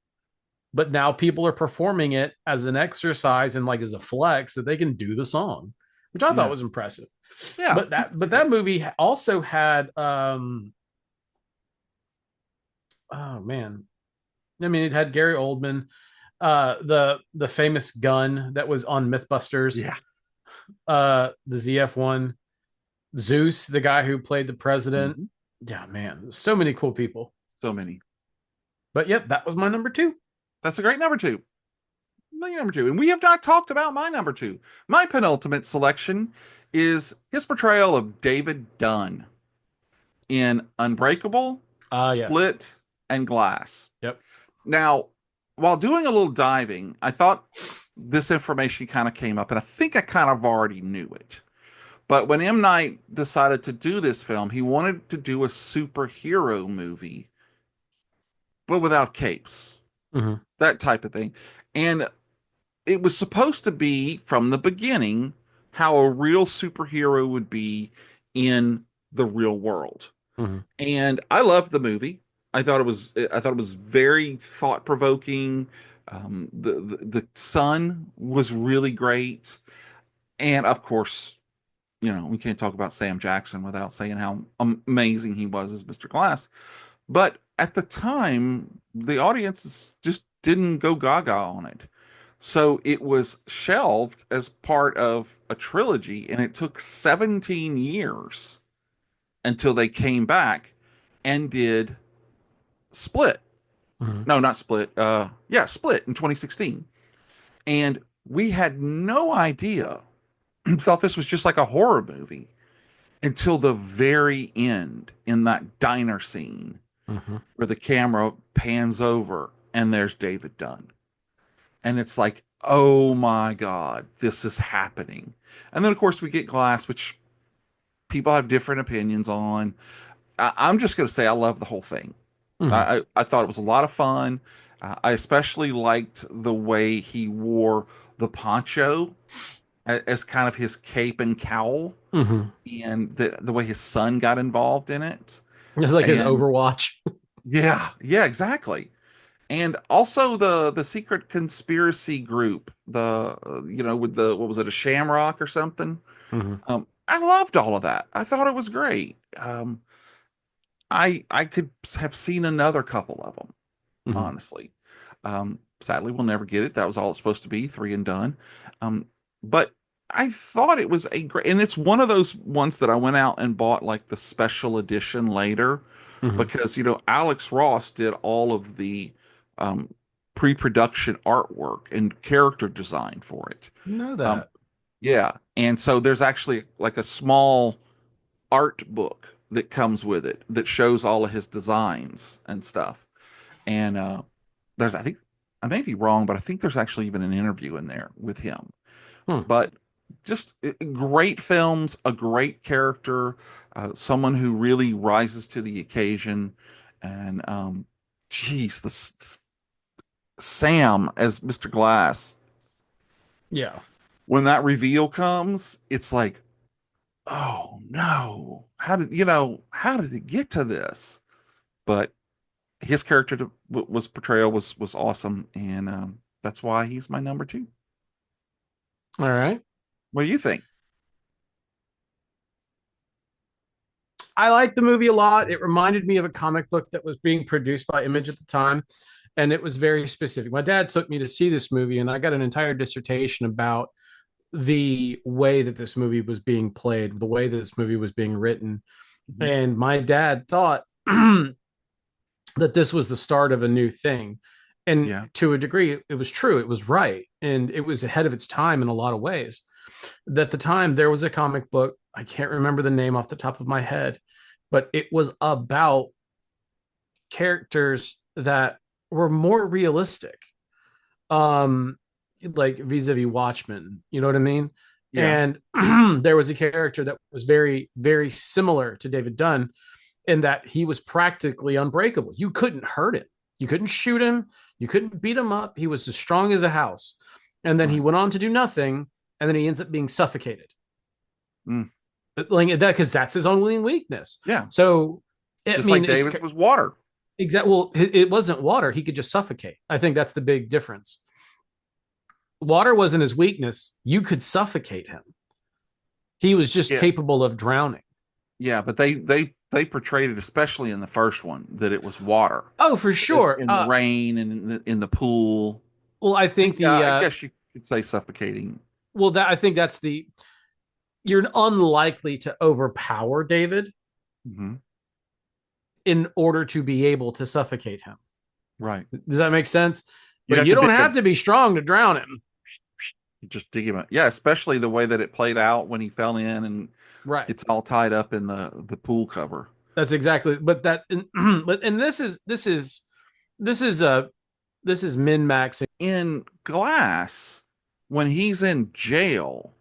but now people are performing it as an exercise and like as a flex that they can do the song, which I thought Yeah. was impressive. Yeah. But that movie also had oh man, I mean it had Gary Oldman, the famous gun that was on Mythbusters, Yeah. the ZF1, Zeus, the guy who played the president. Mhm. Yeah, man, so many cool people. So many. But yep, that was my number two. That's a great number two. My number two. And we have not talked about my number two. My penultimate selection is his portrayal of David Dunn in Unbreakable, Yes. Split, and Glass. Yep. Now, while doing a little diving, I thought this information kind of came up, and I think I kind of already knew it. But when M. Night decided to do this film, he wanted to do a superhero movie, but without capes, Mm-hmm. that type of thing. And it was supposed to be from the beginning how a real superhero would be in the real world. Mm-hmm. And I loved the movie. I thought it was very thought provoking. The son was really great, and of course, we can't talk about Sam Jackson without saying how amazing he was as Mr. Glass. But at the time, the audiences just didn't go gaga on it. So it was shelved as part of a trilogy, and it took 17 years until they came back and did Split. Mhm. No, not Split. Yeah, Split in 2016. And we had no idea. Thought this was just like a horror movie until the very end in that diner scene Mhm. where the camera pans over and there's David Dunn. And it's like, oh my God, this is happening. And then, of course, we get Glass, which people have different opinions on. I'm just going to say I love the whole thing. Mhm. I thought it was a lot of fun. I especially liked the way he wore the poncho as kind of his cape and cowl, Mhm. and the way his son got involved in it. It's like his And Overwatch. yeah, yeah, exactly. And also the secret conspiracy group, with the what was it, a Shamrock or something? Mhm. I loved all of that. I thought it was great. I could have seen another couple of them, Mhm. honestly. Sadly, we'll never get it. That was all it's supposed to be, three and done. Um, but I thought it was a great, and it's one of those ones that I went out and bought like the special edition later Mhm. because Alex Ross did all of the um, pre-production artwork and character design for it. Know Um, that. yeah, and so there's actually like a small art book that comes with it that shows all of his designs and stuff. And there's, I think, I may be wrong, but I think there's actually even an interview in there with him. Hmm. But just great films, a great character, someone who really rises to the occasion. And geez, Sam as Mr. Glass, Yeah. when that reveal comes, it's like, oh no, how did it get to this? But his character was portrayal was awesome, and that's why he's my number two. All right. What do you think? I like the movie a lot. It reminded me of a comic book that was being produced by Image at the time, and it was very specific. My dad took me to see this movie, and I got an entire dissertation about the way that this movie was being played, the way that this movie was being written. Mhm. And my dad thought that this was the start of a new thing. And Yeah. to a degree, it was true. It was right. And it was ahead of its time in a lot of ways. At the time, there was a comic book. I can't remember the name off the top of my head, but it was about characters that were more realistic. Um, like vis-a-vis Watchmen, you know what I mean? Yeah. And there was a character that was very, very similar to David Dunn in that he was practically unbreakable. You couldn't hurt him, you couldn't shoot him, you couldn't beat him up. He was as strong as a house. And then he Right. went on to do nothing, and then he ends up being suffocated. Mm. Like that, because that's his only weakness. Yeah. So, I Just like mean, it's David's was water. exactly, well, it wasn't water. He could just suffocate. I think that's the big difference. Water wasn't his weakness. You could suffocate him. He was just Yeah. capable of drowning. Yeah, but they portrayed it, especially in the first one, that it was water. Oh, for It was sure. in the rain and in the pool. Well, I think Yeah, the I guess you could say suffocating. well that I think that's the you're unlikely to overpower David Hmm. in order to be able to suffocate him. Right. Does that make sense? You'd But have you to don't dig have to be strong to drown him. just dig him up. Yeah, especially the way that it played out when he fell in and Right. gets all tied up in the pool cover. That's exactly. But that. But and this is a this is min maxing. In Glass, when he's in jail,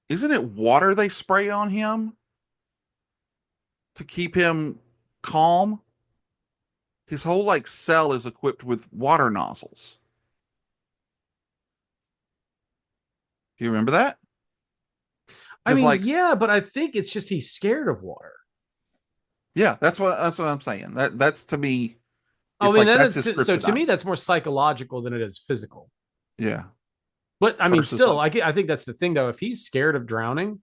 isn't it water they spray on him to keep him calm? His whole like cell is equipped with water nozzles. Do you remember that? I Because mean, like, yeah, but I think it's just he's scared of water. yeah, that's what I'm saying. That's to me, I it's mean, like that's his so to me, kryptonite. that's more psychological than it is physical. Yeah. But I mean, Versus still, like, I think that's the thing, though. If he's scared of drowning,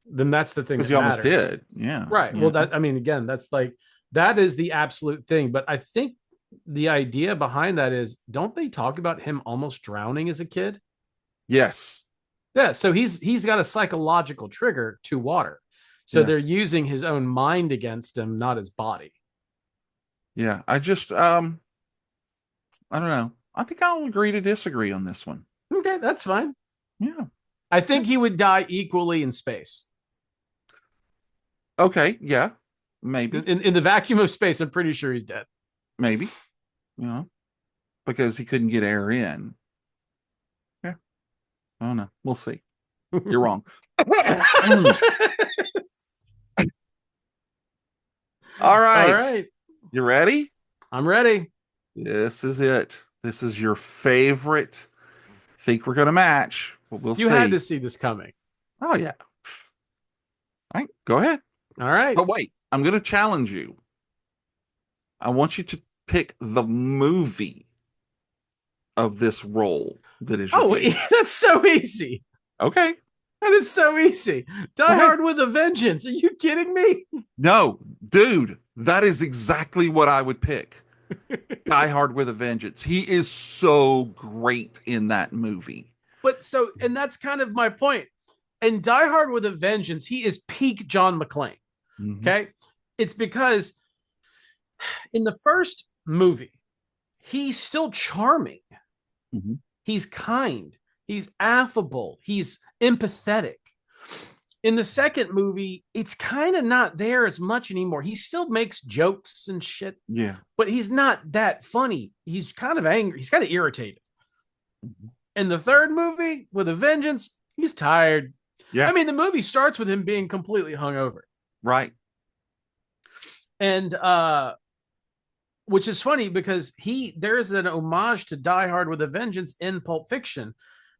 then that's the thing because that he almost matters. did. Yeah. Right. Well, that I mean, again, that's like that is the absolute thing. But I think the idea behind that is, don't they talk about him almost drowning as a kid? Yes. Yeah, so he's got a psychological trigger to water. So Yeah. they're using his own mind against him, not his body. Yeah. I don't know. I think I'll agree to disagree on this one. Okay, that's fine. Yeah. I Yeah. think he would die equally in space. Okay. Yeah. Maybe. In the vacuum of space, I'm pretty sure he's dead. Maybe. You know, because he couldn't get air in. Yeah. I don't know. We'll see. You're wrong. All All right. right, You ready? I'm ready. This is it. This is your favorite. Think we're going to match, but we'll You had to see. see this coming. Oh, yeah. All right. Go ahead. All right. But wait, I'm going to challenge you. I want you to pick the movie of this role that is your Oh, favorite. that's so easy. Okay. That is so easy. Die Okay. Hard with a Vengeance. Are you kidding me? No, dude, that is exactly what I would pick. Die Hard with a Vengeance. He is so great in that movie. But so, and that's kind of my point. In Die Hard with a Vengeance, he is peak John McClane. Mhm. Okay. It's because in the first movie, he's still charming. Mhm. He's kind. He's affable. He's empathetic. In the second movie, it's kind of not there as much anymore. He still makes jokes and shit, Yeah. but he's not that funny. He's kind of angry. He's kind of irritated. Mhm. In the third movie, with a Vengeance, he's tired. I Yeah. mean, the movie starts with him being completely hungover. Right. And which is funny because there's an homage to Die Hard with a Vengeance in Pulp Fiction,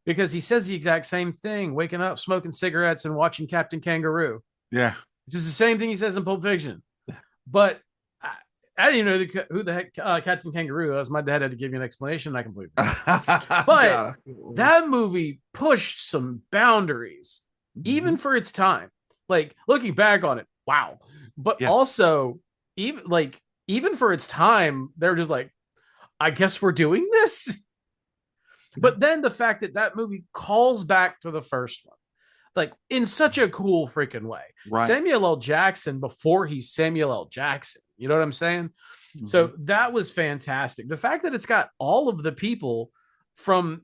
because he says the exact same thing, waking up, smoking cigarettes, and watching Captain Kangaroo, Yeah. which is the same thing he says in Pulp Fiction. But I didn't even know who the heck Captain Kangaroo was. My dad had to give me an explanation. I completely forgot. But God. that movie pushed some boundaries, even Mhm. for its time. Like looking back on it, wow. But Yeah. also, even for its time, they're just like, I guess we're doing this. But then the fact that that movie calls back to the first one, like in such a cool freaking way. Right. Samuel L. Jackson before he's Samuel L. Jackson. You know what I'm saying? So Mhm. that was fantastic. The fact that it's got all of the people from,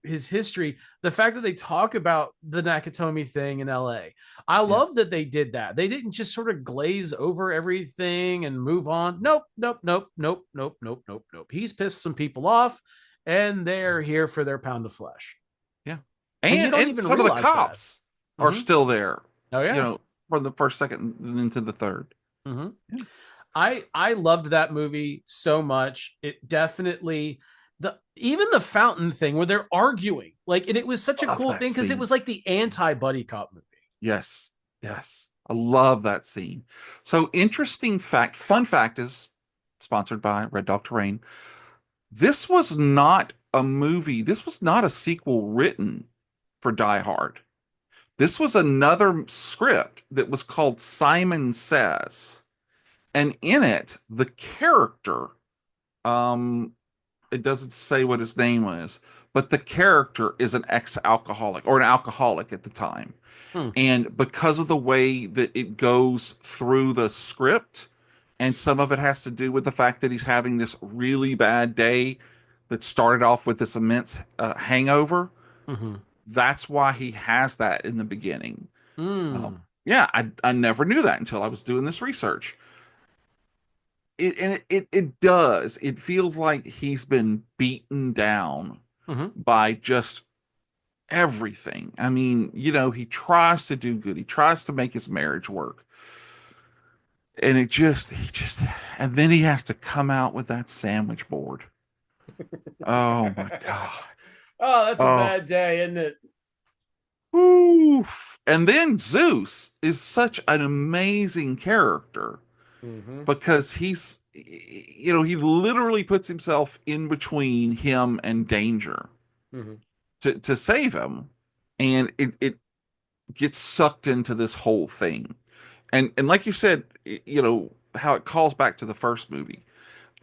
his history, the fact that they talk about the Nakatomi thing in LA. I Yeah. love that they did that. They didn't just sort of glaze over everything and move on. Nope, nope, nope, nope, nope, nope, nope, nope. He's pissed some people off and they're here for their pound of flesh. Yeah. And you don't And even some of the realize that. cops are Mm-hmm. still there, Oh you yeah. know, from the first, second, and into the third. Mm-hmm. Yeah. I loved that movie so much. It definitely even the fountain thing where they're arguing, like, and it was such a Love cool that thing because it scene. was like the anti buddy cop movie. Yes. Yes. I love that scene. So interesting fact, fun fact is sponsored by Red Dog Terrain. This was not a movie. This was not a sequel written for Die Hard. This was another script that was called Simon Says. And in it, the character, um, it doesn't say what his name was, but the character is an ex-alcoholic or an alcoholic at the time. Hmm. And because of the way that it goes through the script, and some of it has to do with the fact that he's having this really bad day that started off with this immense hangover, Mm-hmm. that's why he has that in the beginning. Mm. Yeah, I never knew that until I was doing this research. It does. It feels like he's been beaten down Mm-hmm. by just everything. I mean, he tries to do good. He tries to make his marriage work. And and then he has to come out with that sandwich board. Oh my God. Oh, that's a Oh, bad day, isn't it? oof. And then Zeus is such an amazing character Mm-hmm. because he literally puts himself in between him and danger Mm-hmm. to save him. And it gets sucked into this whole thing. And like you said, how it calls back to the first movie.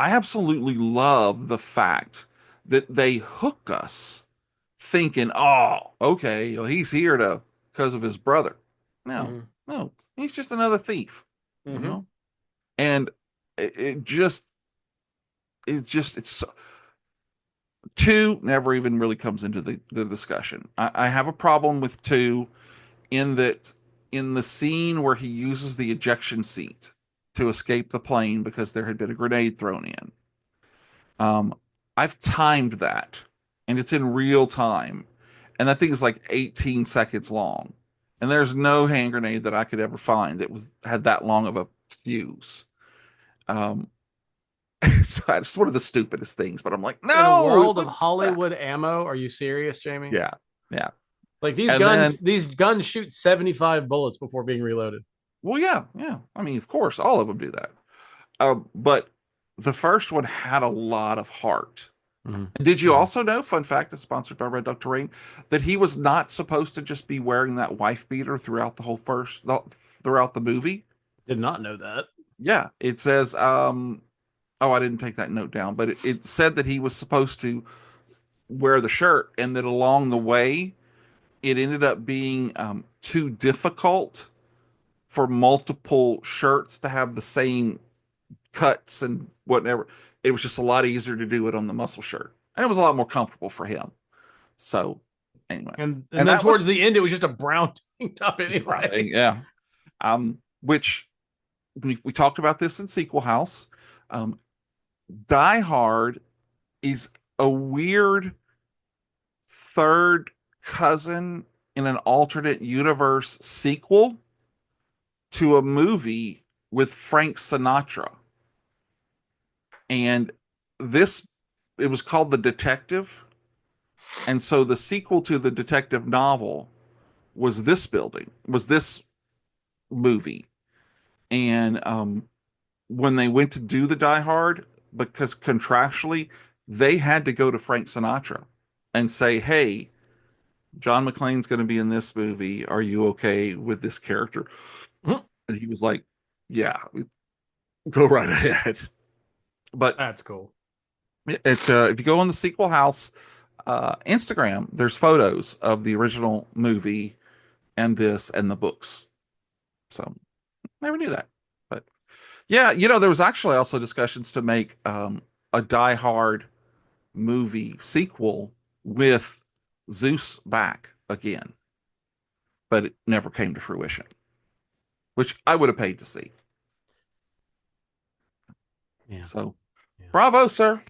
I absolutely love the fact that they hook us thinking, oh, okay, well, he's here to because of his brother. No, Mm-hmm. no, he's just another thief, you Mm-hmm. know? And it just, it's so, two never even really comes into the discussion. I have a problem with two in that in the scene where he uses the ejection seat to escape the plane because there had been a grenade thrown in. Um, I've timed that, and it's in real time, and that thing is like 18 seconds long. And there's no hand grenade that I could ever find that was had that long of a fuse. Um, it's just one of the stupidest things, but I'm like, In a no, it world of wouldn't do that. Hollywood ammo, are you serious, Jamie? Yeah, yeah. Like And then, these guns shoot 75 bullets before being reloaded. well, yeah, yeah. I mean, of course, all of them do that. But the first one had a lot of heart. Mm-hmm. Did you Mm-hmm. also know, fun fact, it's sponsored by Red Duck Terrain, that he was not supposed to just be wearing that wife beater throughout throughout the movie? Did not know that. Yeah, it says, oh, I didn't take that note down, but it said that he was supposed to wear the shirt, and that along the way, it ended up being too difficult for multiple shirts to have the same cuts and whatever. It was just a lot easier to do it on the muscle shirt, and it was a lot more comfortable for him. So anyway, And and then that towards was the end, it was just a brown tank top just a brown thing, anyway. yeah. Which we talked about this in Sequel House. Um, Die Hard is a weird third cousin in an alternate universe sequel to a movie with Frank Sinatra. And this, it was called The Detective. And so the sequel to the detective novel was this movie. And when they went to do the Die Hard, because contractually they had to go to Frank Sinatra and say, "Hey, John McClane's going to be in this movie. Are you okay with this character?" And he was like, "Yeah, go right ahead." But That's cool. it's if you go on the Sequel House Instagram, there's photos of the original movie and this and the books. So never knew that. But yeah, there was actually also discussions to make a Die Hard movie sequel with Zeus back again, but it never came to fruition, which I would have paid to see. Yeah. So Yeah. bravo, sir.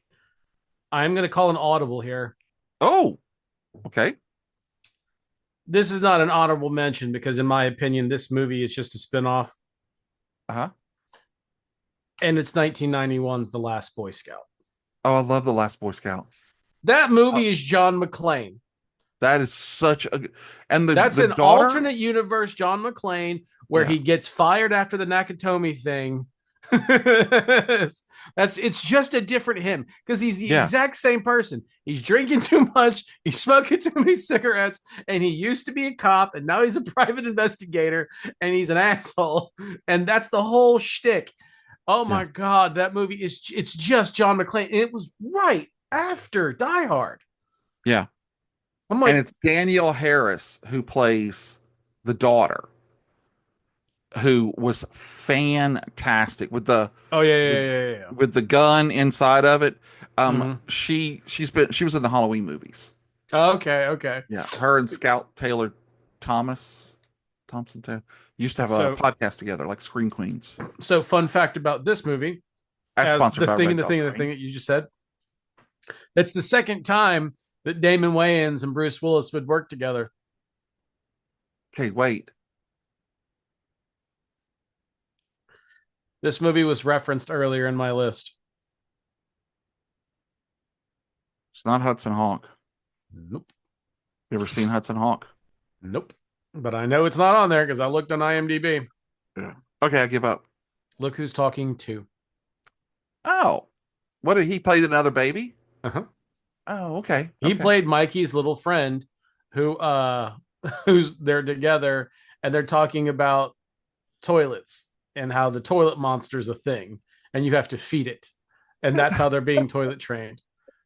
I'm going to call an audible here. Oh, okay. This is not an honorable mention because, in my opinion, this movie is just a spinoff, Uh-huh. and it's 1991's The Last Boy Scout. Oh, I love The Last Boy Scout. That Oh, movie is John McClane. that is such a and That's the an daughter, alternate universe John McClane where yeah, he gets fired after the Nakatomi thing. It's just a different him because he's the yeah, exact same person. He's drinking too much, he's smoking too many cigarettes, and he used to be a cop, and now he's a private investigator, and he's an asshole, and that's the whole shtick. Oh yeah, my god, that movie it's just John McClane. It was right after Die Hard. yeah. I'm And like, it's Danielle Harris who plays the daughter, who was fantastic oh yeah, with yeah, yeah, yeah. with the gun inside of it. Mm-hmm. She was in the Halloween movies. Okay, okay. Yeah, her and Scout Taylor Thompson Taylor used to have a So, podcast together, like Screen Queens. so fun fact about this movie, As as sponsored the by thing Red and the Dog thing and the Ring. thing that you just said, it's the second time that Damon Wayans and Bruce Willis would work together. Okay, wait. This movie was referenced earlier in my list. It's not Hudson Hawk. Nope. You ever seen Hudson Hawk? Nope. But I know it's not on there because I looked on IMDb. Yeah. Okay, I give up. Look who's talking to. Oh, what did he play? Another baby? Uh-huh. Oh, okay, He okay. played Mikey's little friend who who's they're together and they're talking about toilets and how the toilet monster's a thing and you have to feed it. and that's how they're being toilet trained.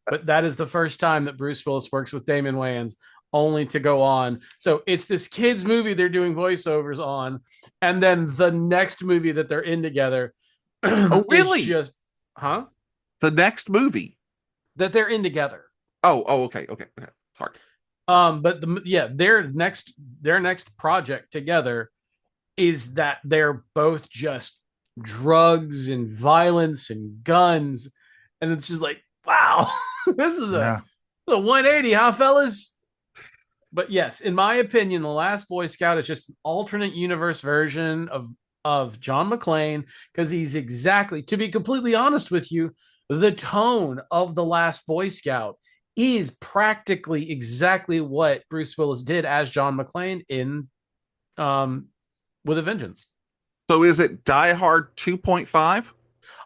But that is the first time that Bruce Willis works with Damon Wayans, only to go on. So it's this kids movie they're doing voiceovers on, and then the next movie that they're in together Oh, is really? just, huh? The next movie? That they're in together. Oh, okay, okay, okay. Sorry. But their next project together is that they're both just drugs and violence and guns, and it's just like, wow, this is a Yeah. 180, huh, fellas? But yes, in my opinion, The Last Boy Scout is just an alternate universe version of John McClane, because he's exactly, to be completely honest with you, the tone of The Last Boy Scout is practically exactly what Bruce Willis did as John McClane in With a Vengeance. So is it Die Hard 2.5?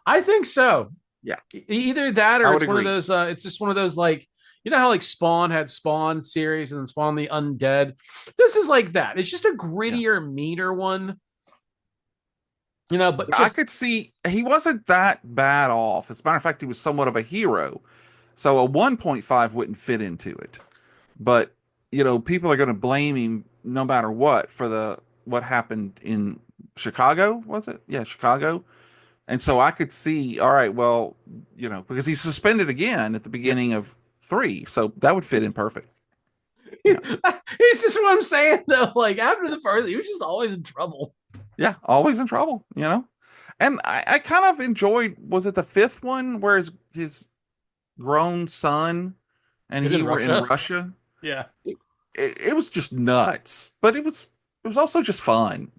I think so. Yeah, Either that I or would it's one of agree. those it's just one of those, like, you know how like Spawn had Spawn series and then Spawn the Undead. This is like that. It's just a Yeah. grittier, meaner one, but I just could see he wasn't that bad off. As a matter of fact, he was somewhat of a hero. So a 1.5 wouldn't fit into it. But, people are going to blame him no matter what for the what happened in Chicago, was it? Yeah, Chicago. And so I could see, all right, well, because he's suspended again at the yeah. beginning of 3, so that would fit in perfect. Yeah. It's just what I'm saying though. Like after the first, he was just always in trouble. Yeah, always in trouble. And I kind of enjoyed, was it the fifth one where his grown son and He's he in were in Russia. Russia? Yeah. It was just nuts, but it was also just fun.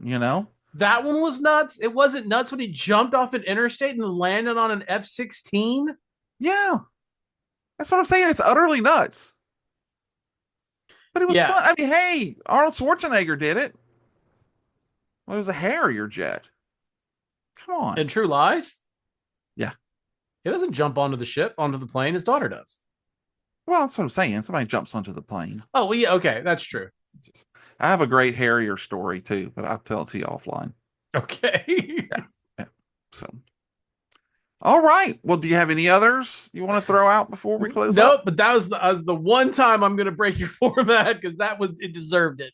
That one was nuts. It wasn't nuts when he jumped off an interstate and landed on an F-16. Yeah, that's what I'm saying. It's utterly nuts, but it was Yeah. fun. I mean, hey, Arnold Schwarzenegger did it. Well, it was a Harrier jet. Come on. And True Lies, Yeah. he doesn't jump onto the plane. His daughter does. Well, that's what I'm saying. Somebody jumps onto the plane. Oh, well, yeah, okay, that's true. I have a great Harrier story too, but I'll tell it to you offline. Okay. Yeah. Yeah. So, all right. Well, do you have any others you want to throw out before we close Nope, up? but that was the one time I'm gonna break your format because it deserved it.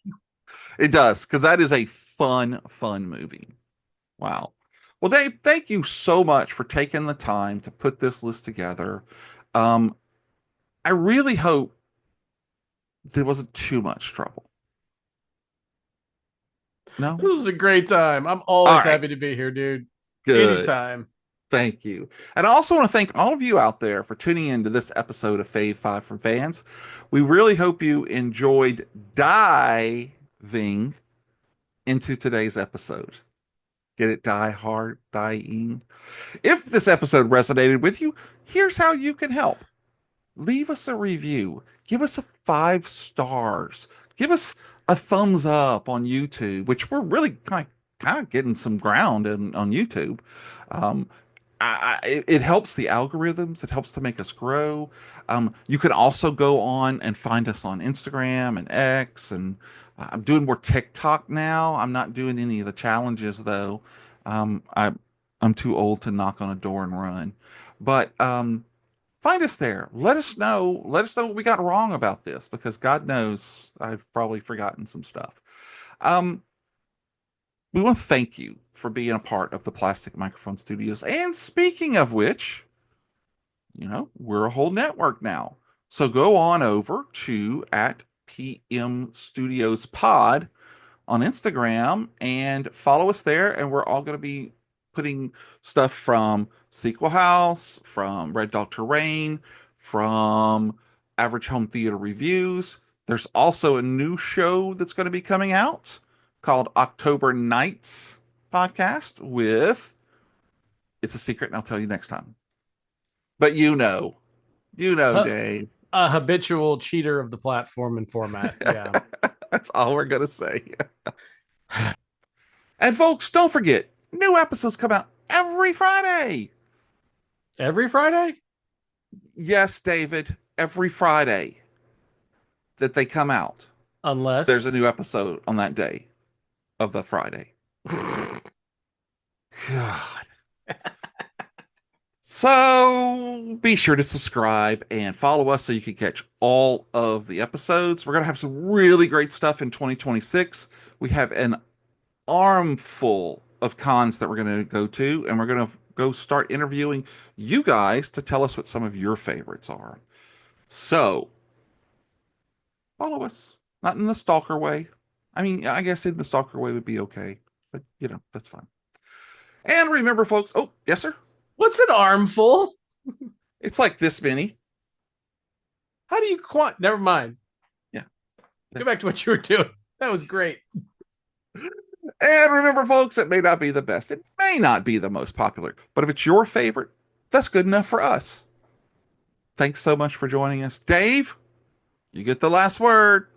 It does, because that is a fun, fun movie. Wow. Well, Dave, thank you so much for taking the time to put this list together. Um, I really hope there wasn't too much trouble. No? This was a great time. I'm All always right. happy to be here, dude. Good. Anytime. Thank you. And I also want to thank all of you out there for tuning in to this episode of Fave 5 from Fans. We really hope you enjoyed diving into today's episode. Get it? Die hard, dying. If this episode resonated with you, here's how you can help. Leave us a review. Give us a 5 stars. Give us a thumbs up on YouTube, which we're really kind of getting some ground on YouTube. Um, it helps the algorithms. It helps to make us grow. You can also go on and find us on Instagram and X, and I'm doing more TikTok now. I'm not doing any of the challenges though. I'm too old to knock on a door and run. But find us there. Let us know. Let us know what we got wrong about this, because God knows I've probably forgotten some stuff. Um, we want to thank you for being a part of the Plastic Microphone Studios. And speaking of which, we're a whole network now. So go on over to at PM Studios Pod on Instagram and follow us there. And we're all going to be putting stuff from Sequel House, from Red Dog Terrain, from Average Home Theater Reviews. There's also a new show that's going to be coming out called October Nights Podcast with, it's a secret and I'll tell you next time. But Dave. A habitual cheater of the platform and format. Yeah. That's all we're going to say. And folks, don't forget, new episodes come out every Friday. Every Friday? Yes, David, every Friday that they come out, there's Unless a new episode on that day of the Friday. God. So be sure to subscribe and follow us so you can catch all of the episodes. We're going to have some really great stuff in 2026. We have an armful of cons that we're going to go to, and we're going to go start interviewing you guys to tell us what some of your favorites are. So follow us, not in the stalker way. I mean, I guess in the stalker way would be okay, but that's fine. And remember, folks. Oh, yes, sir. What's an armful? It's like this many. How do you Never mind. Yeah. Go back to what you were doing. That was great. And remember, folks, it may not be the best. It may not be the most popular, but if it's your favorite, that's good enough for us. Thanks so much for joining us. Dave, you get the last word.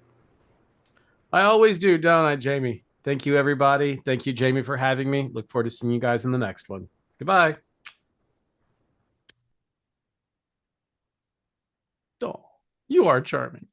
I always do, don't I, Jamie? Thank you, everybody. Thank you, Jamie, for having me. Look forward to seeing you guys in the next one. Goodbye. Oh, you are charming.